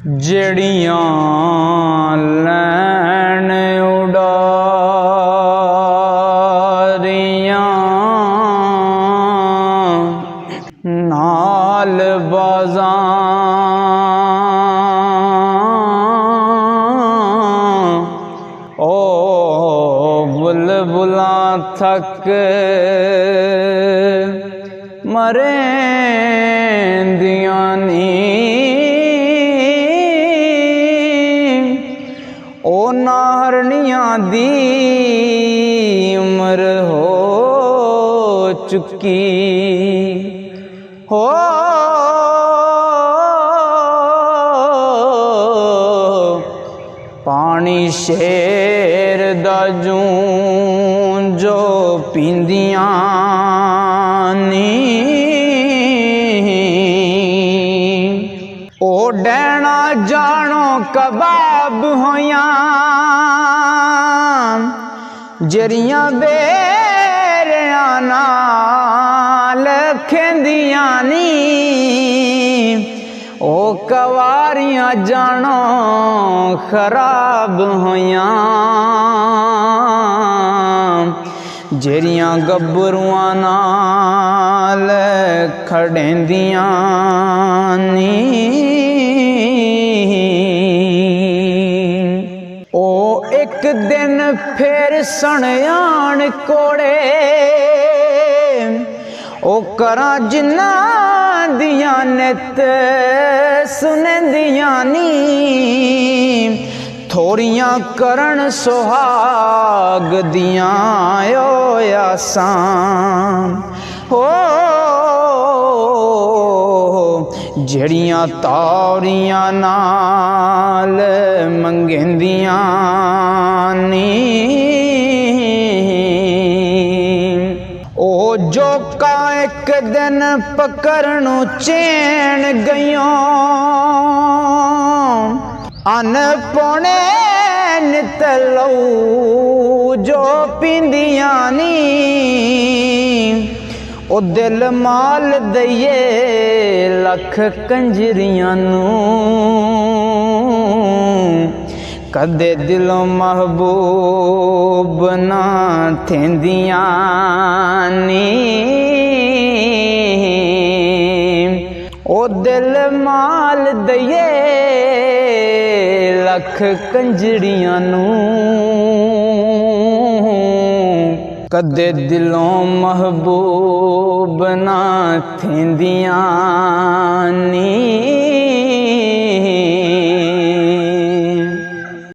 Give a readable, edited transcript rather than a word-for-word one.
ਜਿਹੜੀਆਂ ਲੈਣ ਉਡਾਰੀਆਂ ਨਾਲ ਬਾਜ਼ਾਂ बुलबुलां थक मरेंदियां नी ओ नारनियां दी उम्र हो चुकी हो पानी शेर दा जो पींदियां नी ओ डैना जानो कबाब होया जरियां बेरिया नाल खेंदियां नी ओ कवारियां जानो खराब होया जेरियां गब्बरुआं नाल खड़ेंदियां नी ओ एक दिन फिर सणयान कोड़े ओ करा जिन्ना दियां नित सुनदियां नी थोड़ियां करन सुहाग दियां आसान हो जड़ियां तारियां नाल मंगेंदियां नी ओ जो का एक दिन पकड़नु चैन गयों अन पौने नितलऊ जो पींदियां नी ओ दिल माल दइए लख कंजरियां नू कदे दिलों महबूब ना थेंदियां नी ओ दिल माल दइए लख कंजरियां नू कदे दिलों महबूब ना थेंदियां नी।